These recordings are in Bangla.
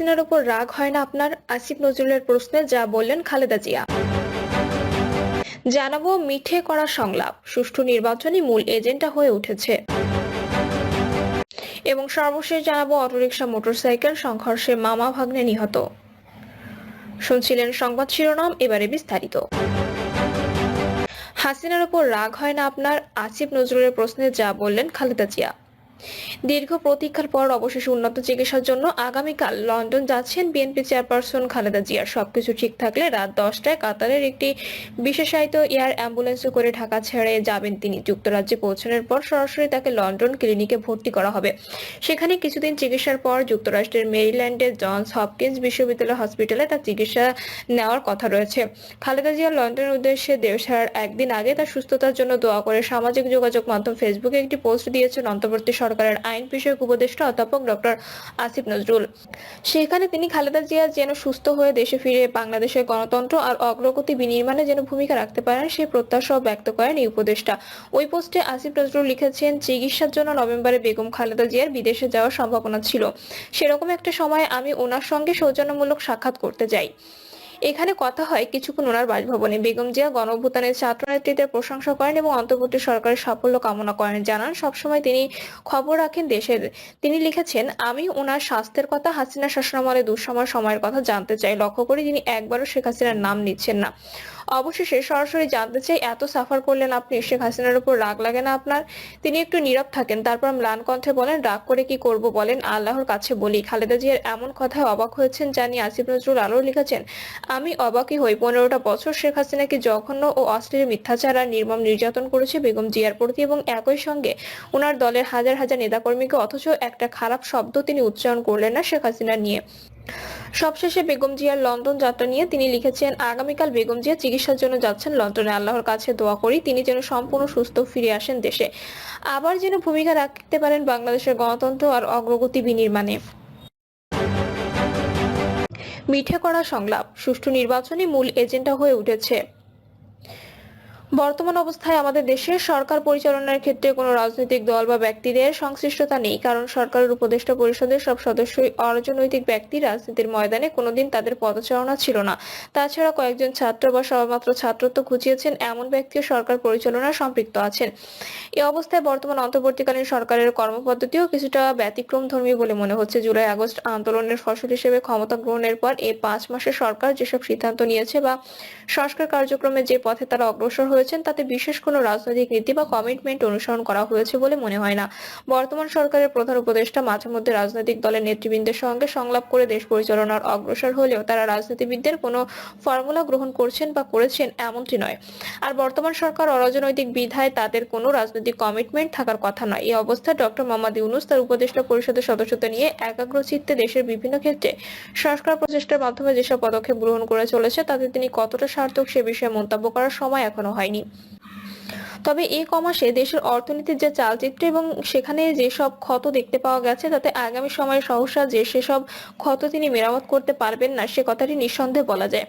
হাসিনার উপর রাগ হয় না আপনার? আসিফ নজরুলের প্রশ্নে যা বললেন খালেদা জিয়া। জানাবো মিঠে করা সংলাপ সুষ্ঠু নির্বাচনই মূল এজেন্ডা হয়ে উঠেছে। এবং সর্বশেষ জানাবো অটোরিকশা মোটরসাইকেল সংঘর্ষে মামা ভাগ্নে নিহত। শুনছিলেন সংবাদ শিরোনাম, এবারে বিস্তারিত। হাসিনার উপর রাগ হয় না আপনার? আসিফ নজরুলের প্রশ্নে যা বললেন খালেদা জিয়া। দীর্ঘ প্রতীক্ষার পর অবশেষে উন্নত চিকিৎসার জন্য আগামীকাল লন্ডন যাচ্ছেন বিএনপি চেয়ারপারসন খালেদা জিয়া। সবকিছু ঠিক থাকলে রাত 10টায় কাতারের একটি বিশেষায়িত এয়ার অ্যাম্বুলেন্সে করে ঢাকা ছেড়ে যাবেন তিনি। যুক্তরাজ্যে পৌঁছানোর পর সরাসরি তাকে লন্ডন ক্লিনিকে ভর্তি করা হবে। সেখানে কিছুদিন চিকিৎসার পর যুক্তরাষ্ট্রের মেরিল্যান্ডের জনস হপকিন্স বিশ্ববিদ্যালয় হসপিটালে তার চিকিৎসা নেওয়ার কথা রয়েছে। খালেদা জিয়া লন্ডনের উদ্দেশ্যে দেশ ছাড়ার একদিন আগে তার সুস্থতার জন্য দোয়া করে সামাজিক যোগাযোগ মাধ্যম ফেসবুকে একটি পোস্ট দিয়েছেন অন্তর্বর্তী সরকারের আইন বিষয়ক উপদেষ্টা অধ্যাপক ডক্টর আসিফ নজরুল। সেখানে তিনি খালেদা জিয়া যেন সুস্থ হয়ে দেশে ফিরে বাংলাদেশের গণতন্ত্র আর অগ্রগতি বিনির্মাণে যেন ভূমিকা রাখতে পারেন সেই প্রত্যাশাও ব্যক্ত করেন এই উপদেষ্টা। ওই পোস্টে আসিফ নজরুল লিখেছেন, চিকিৎসার জন্য নভেম্বরে বেগম খালেদা জিয়ার বিদেশে যাওয়ার সম্ভাবনা ছিল। সেরকম একটা সময় আমি ওনার সঙ্গে সৌজন্যমূলক সাক্ষাৎ করতে যাই। এখানে কথা হয় কিছুক্ষণ ওনার বাসভবনে। বেগম জিয়া গণঅভ্যুত্থানের ছাত্র নেতৃত্বের প্রশংসা করেন এবং অন্তর্বর্তী সরকারের সাফল্য কামনা করেন। জানান সবসময় তিনি খবর রাখেন দেশের। তিনি লিখেছেন, আমি ওনার স্বাস্থ্যের কথা, হাসিনা শাসনামলে সময়ের কথা জানতে চাই। লক্ষ্য করি তিনি একবারও শেখ হাসিনার নাম নিচ্ছেন না। অবশেষে সরাসরি জানতে চাই, এত সাফার করলেন আপনি, শেখ হাসিনার উপর রাগ লাগে না আপনার? তিনি একটু নীরব থাকেন, তারপর ম্লান কণ্ঠে বলেন, রাগ করে কি করব বলেন, আল্লাহর কাছে বলি। খালেদা জিয়ার এমন কথায় অবাক হয়েছেন জানি আসিফ নজরুল আরও লিখেছেন, আমি অবাকই হই। 15টা বছর শেখ হাসিনাকে জঘন্য ও অশ্লীল মিথ্যাচার আর নির্মম নির্যাতন করেছে বেগম জিয়ার প্রতি এবং একই সঙ্গে ওনার দলের হাজার হাজার নেতাকর্মীকে, অথচ একটা খারাপ শব্দ তিনি উচ্চারণ করলেন না শেখ হাসিনা নিয়ে। সবশেষে বেগম জিয়ার লন্ডন যাত্রা নিয়ে তিনি লিখেছেন, আগামীকাল বেগম জিয়া চিকিৎসার জন্য যাচ্ছেন লন্ডনে। আল্লাহর কাছে দোয়া করি তিনি যেন সম্পূর্ণ সুস্থ ফিরে আসেন দেশে, আবার যেন ভূমিকা রাখতে পারেন বাংলাদেশের গণতন্ত্র আর অগ্রগতি বিনির্মাণে। মিঠে করা সংলাপ সুষ্ঠু নির্বাচনই মূল এজেন্ডা হয়ে উঠেছে। বর্তমান অবস্থায় আমাদের দেশে সরকার পরিচালনার ক্ষেত্রে কোনো রাজনৈতিক দল বা ব্যক্তিদের সংশ্লিষ্টতা নেই, কারণ সরকারের উপদেষ্টা পরিষদের সব সদস্যই অরাজনৈতিক ব্যক্তি। রাজনীতির ময়দানে কোনোদিন তাদের পদচারণা ছিল না। তাছাড়া কয়েকজন ছাত্র বা সবেমাত্র ছাত্রত্ব ঘুচিয়েছেন এমন ব্যক্তিও সরকার পরিচালনায় সম্পৃক্ত আছেন। এই অবস্থায় বর্তমান অন্তর্বর্তীকালীন সরকারের কর্মপদ্ধতিও কিছুটা ব্যতিক্রমধর্মী বলে মনে হচ্ছে। জুলাই আগস্ট আন্দোলনের ফসল হিসেবে ক্ষমতা গ্রহণের পর এই 5 মাসে সরকার যেসব সিদ্ধান্ত নিয়েছে বা সংস্কার কার্যক্রমে যে পথে তারা অগ্রসর হয়েছেন, তাতে বিশেষ কোনো রাজনৈতিক নীতি বা কমিটমেন্ট অনুসরণ করা হয়েছে বলে মনে হয় না। বর্তমান সরকারের প্রধান উপদেষ্টা মাঝে মধ্যে রাজনৈতিক দলের নেতৃবৃন্দের সঙ্গে সংলাপ করে দেশ পরিচালনার অগ্রসর হলেও তারা রাজনীতিবিদদের কোনো ফর্মুলা গ্রহণ করছেন বা করেছেন এমনটি নয়। আর বর্তমান সরকার অরাজনৈতিক বিধায় তাদের কোনো রাজনৈতিক কমিটমেন্ট থাকার কথা নয়। এই অবস্থায় ডক্টর মোহাম্মদ ইউনূস তার উপদেষ্টা পরিষদের সদস্যতা নিয়ে একাগ্রচিত্তে দেশের বিভিন্ন ক্ষেত্রে সংস্কার প্রচেষ্টার মাধ্যমে যেসব পদক্ষেপ গ্রহণ করে চলেছে, তাতে তিনি কতটা সার্থক সে বিষয়ে মন্তব্য করার সময় এখনো হয়নি। তবে এই কমাসে দেশের অর্থনীতির যে চালচিত্র এবং সেখানে যেসব ক্ষত দেখতে পাওয়া গেছে, তাতে আগামী সময়ে সহসা যে সেসব ক্ষত তিনি মেরামত করতে পারবেন না সে কথাটি নিঃসন্দেহে বলা যায়।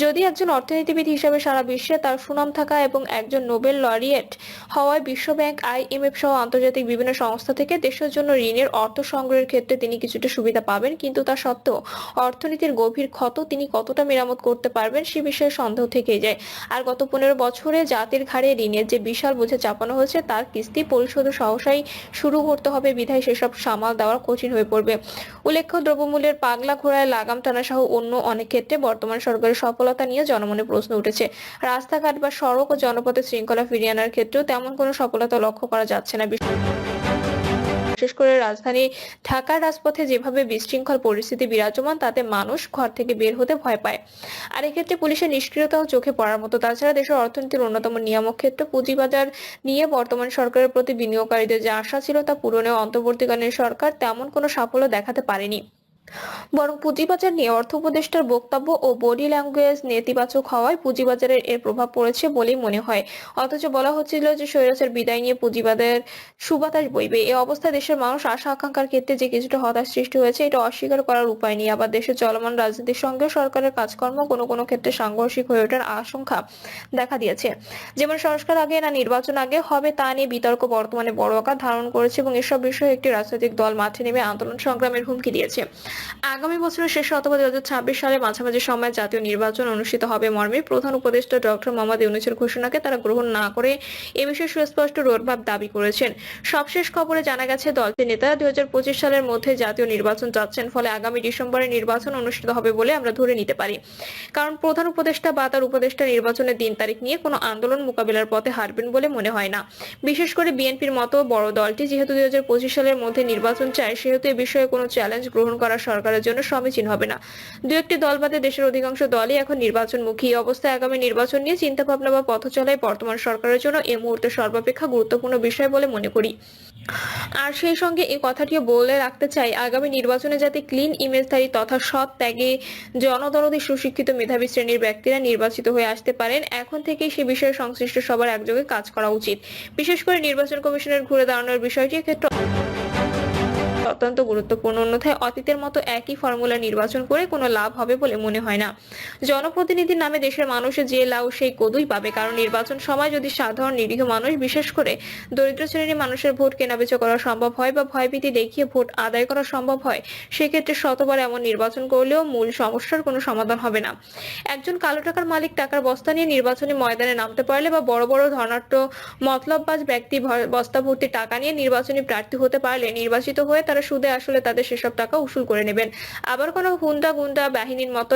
যদি একজন অর্থনীতিবিদ হিসেবে সারা বিশ্বে তার সুনাম থাকা এবং একজন নোবেল লরিয়েট হওয়ায় বিশ্বব্যাংক, IMF সহ আন্তর্জাতিক বিভিন্ন সংস্থা থেকে দেশের জন্য ঋণের অর্থ সংগ্রহের ক্ষেত্রে তিনি কিছুটা সুবিধা পাবেন, কিন্তু তা সত্ত্বেও অর্থনীতির গভীর ক্ষত তিনি কতটা মেরামত করতে পারবেন সে বিষয়ে সন্দেহ থেকেই যায়। আর গত 15 বছরে জাতির ঘাড়ে ঋণের যে বিশাল বোঝা চাপানো হয়েছে, তার কিস্তি পরিশোধ সহসাই শুরু করতে হবে বিধায় সেসব সামাল দেওয়া কঠিন হয়ে পড়বে। উল্লেখ্য, দ্রব্যমূল্যের পাগলা ঘোড়ায় লাগাম টানা সহ অন্য অনেক ক্ষেত্রে বর্তমান সরকারের সফলতা নিয়ে জনমনে প্রশ্ন উঠেছে। রাস্তাঘাট বা সড়ক ও জনপথে শৃঙ্খলা ফিরিয়ে আনার ক্ষেত্রেও তেমন কোনো সফলতা লক্ষ্য করা যাচ্ছে না। বিশেষ করে রাজধানী ঢাকার রাজপথে যেভাবে বিশৃঙ্খল পরিস্থিতি বিরাজমান, তাতে মানুষ ঘর থেকে বের হতে ভয় পায়। আর এক্ষেত্রে পুলিশের নিষ্ক্রিয়তাও চোখে পড়ার মতো। তাছাড়া দেশের অর্থনীতির অন্যতম নিয়ামক ক্ষেত্র পুঁজিবাজার নিয়ে বর্তমান সরকারের প্রতি বিনিয়োগকারীদের যে আশা ছিল তা পূরণে অন্তর্বর্তীকালীন সরকার তেমন কোনো সাফল্য দেখাতে পারেনি। বরং পুঁজিবাজার নিয়ে অর্থ উপদেষ্টার বক্তব্য ও বডি ল্যাঙ্গুয়েজ নেতিবাচক হওয়ায় পুঁজিবাজারের এর প্রভাব পড়েছে বলেই মনে হয়। অথচ বলা হচ্ছিল যে স্বৈরাচার বিদায় নিয়ে পুঁজিবাজারের সুবাতাস বইবে। এই অবস্থায় দেশের মানুষ আশা আকাঙ্ক্ষার ক্ষেত্রে যে কিছুটা হতাশ সৃষ্টি হয়েছে, এটা অস্বীকার করার উপায় নেই। আবার দেশের চলমান রাজনীতির সঙ্গে সরকারের কাজকর্ম কোনো কোনো ক্ষেত্রে সাংঘর্ষিক হয়ে ওঠার আশঙ্কা দেখা দিয়েছে। যেমন সংস্কার আগে না নির্বাচন আগে হবে তা নিয়ে বিতর্ক বর্তমানে বড় আকার ধারণ করেছে এবং এসব বিষয়ে একটি রাজনৈতিক দল মাঠে নেমে আন্দোলন সংগ্রামের হুমকি দিয়েছে। আগামী বছরের শেষে অথবা 2026 সালের মাঝামাঝি সময়ে জাতীয় নির্বাচন অনুষ্ঠিত হবে মর্মে প্রধান উপদেষ্টা ডক্টর মোহাম্মদ ইউনূসের ঘোষণাকে তারা গ্রহণ না করে এ বিষয়ে সুস্পষ্ট রোডম্যাপ দাবি করেছেন। সবশেষ খবরে জানা গেছে দলটির নেতারা 2025 সালের মধ্যে জাতীয় নির্বাচন চাচ্ছেন, ফলে আগামী ডিসেম্বরে নির্বাচন অনুষ্ঠিত হবে বলে আমরা ধরে নিতে পারি। কারণ প্রধান উপদেষ্টা বা তার উপদেষ্টা নির্বাচনের দিন তারিখ নিয়ে কোনো আন্দোলন মোকাবিলার পথে হাঁটবেন বলে মনে হয় না। বিশেষ করে বিএনপির মতো বড় দলটি যেহেতু 2025 সালের মধ্যে নির্বাচন চায়, সেহেতু এ বিষয়ে কোনো চ্যালেঞ্জ গ্রহণ করা সরকারের জন্য সমীচীন হবে না। দু একটি দল বাদে দেশের অধিকাংশ দলই এখন নির্বাচনমুখী। এই অবস্থায় আগামী নির্বাচন নিয়ে চিন্তাভাবনা বা পথ চলাই বর্তমান সরকারের জন্য এই মুহূর্তে সর্বাপেক্ষা গুরুত্বপূর্ণ বিষয় বলে মনে করি। আর সেই সঙ্গে এই কথাটিও বলে রাখতে চাই, আগামী নির্বাচনে যাতে ক্লিন ইমেজধারী তথা সৎ ত্যাগী জনদরদী সুশিক্ষিত মেধাবী শ্রেণীর ব্যক্তিরা নির্বাচিত হয়ে আসতে পারেন, এখন থেকেই সে বিষয়ে সংশ্লিষ্ট সবার একযোগে কাজ করা উচিত। বিশেষ করে নির্বাচন কমিশনের ঘুরে দাঁড়ানোর বিষয়টি ক্ষেত্রে অত্যন্ত গুরুত্বপূর্ণ। অন্যথায় অতীতের মতো একই ফর্মুলা নির্বাচন করে কোনো লাভ হবে বলে মনে হয় না। জনপ্রতিনিধির নামে দেশের মানুষের যে লাউ সেই কদুই পাবে, কারণ নির্বাচন সময় যদি সাধারণ নিরীহ মানুষ, বিশেষ করে দরিদ্র শ্রেণীর মানুষের ভোট কেনাবেচা করা সম্ভব হয় বা ভয়ভীতি দেখিয়ে ভোট আদায় করা সম্ভব হয়, সেক্ষেত্রে শতবার এমন নির্বাচন করলেও মূল সমস্যার কোনো সমাধান হবে না। একজন কালো টাকার মালিক টাকার বস্তা নিয়ে নির্বাচনী ময়দানে নামতে পারলে বা বড় বড় ধনাঢ্য মতলববাজ ব্যক্তি বস্তা ভর্তি টাকা নিয়ে নির্বাচনী প্রার্থী হতে পারলে নির্বাচিত হয়ে তারা সুদে আসলে তাদের সেসব টাকা উসুল করে নেবেন। আবার কোনো গুন্ডা বাহিনীর মতো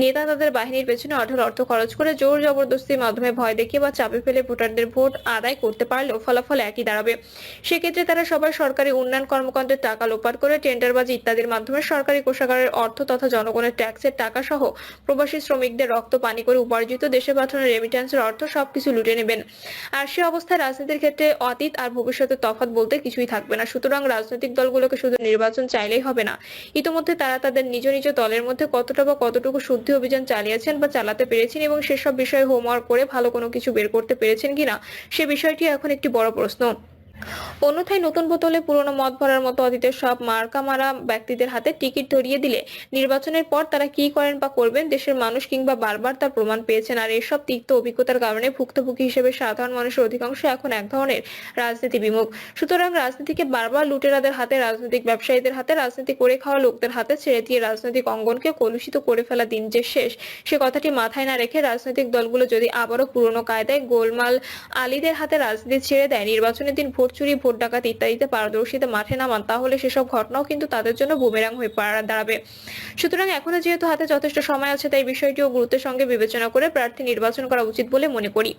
নেতা তাদের বাহিনীর পেছনে অঢেল অর্থ খরচ করে জোর জবরদস্তির মাধ্যমে ভয় দেখিয়ে বা চাপে ফেলে ভোটারদের ভোট আদায় করতে পারলেও ফলাফল একই দাঁড়াবে। সেক্ষেত্রে তারা সবাই সরকারি উন্নয়ন কর্মকাণ্ডের টাকা লোপাট করে টেন্ডারবাজি ইত্যাদির মাধ্যমে সরকারি কোষাগারের অর্থ তথা জনগণের ট্যাক্সের টাকা সহ প্রবাসী শ্রমিকদের রক্ত পানি করে উপার্জিত দেশে পাঠানো রেমিট্যান্সের অর্থ সবকিছু লুটে নেবেন। আর সে অবস্থায় রাজনীতির ক্ষেত্রে অতীত আর ভবিষ্যতের তফাৎ বলতে কিছুই থাকবে না। সুতরাং রাজনৈতিক দলগুলোকে শুধু নির্বাচন চাইলেই হবে না, ইতিমধ্যে তারা তাদের নিজ নিজ দলের মধ্যে কতটুকু শুদ্ধি অভিযান চালিয়েছেন বা চালাতে পেরেছেন এবং সেসব বিষয়ে হোমওয়ার্ক করে ভালো কোনো কিছু বের করতে পেরেছেন কিনা, সে বিষয়টি এখন একটি বড় প্রশ্ন। অন্যথায় নতুন বোতলে পুরনো মদ ভরার মতো অতীতের সব মার্কা মারা ব্যক্তিদের হাতে টিকিট ধরিয়ে দিলে নির্বাচনের পর তারা কি করেন বা করবেন দেশের মানুষ কিংবা বারবার তার প্রমাণ পেয়েছেন। আর এসব তিক্ত অভিজ্ঞতার কারণে ভুক্তভোগী হিসেবে সাধারণ মানুষের অধিকাংশ এখন এক ধরনের রাজনীতি বিমুখ। সুতরাং রাজনীতিকে বারবার লুটেরাদের হাতে, রাজনৈতিক ব্যবসায়ীদের হাতে, রাজনীতি করে খাওয়া লোকদের হাতে ছেড়ে দিয়ে রাজনৈতিক অঙ্গনকে কলুষিত করে ফেলা দিন যে শেষ, সে কথাটি মাথায় না রেখে রাজনৈতিক দলগুলো যদি আবারও পুরনো কায়দায় গোলমাল আলীদের হাতে রাজনীতি ছেড়ে দেয়, নির্বাচনের দিন ভোট চুরি, ভোট ডাকাতি ইত্যাদিতে পারদর্শীতে মাঠে নামান, তাহলে সেসব ঘটনাও কিন্তু তাদের জন্য বুমেরাং হয়ে দাঁড়াবে। সুতরাং এখনো যেহেতু হাতে যথেষ্ট সময় আছে, তাই বিষয়টিও গুরুত্বের সঙ্গে বিবেচনা করে প্রার্থী নির্বাচন করা উচিত বলে মনে করি।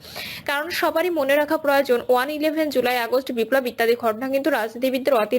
কারণ সবারই মনে রাখা প্রয়োজন, 1-11, জুলাই আগস্ট বিপ্লব ইত্যাদি ঘটনা কিন্তু রাজনীতিবিদদের অতি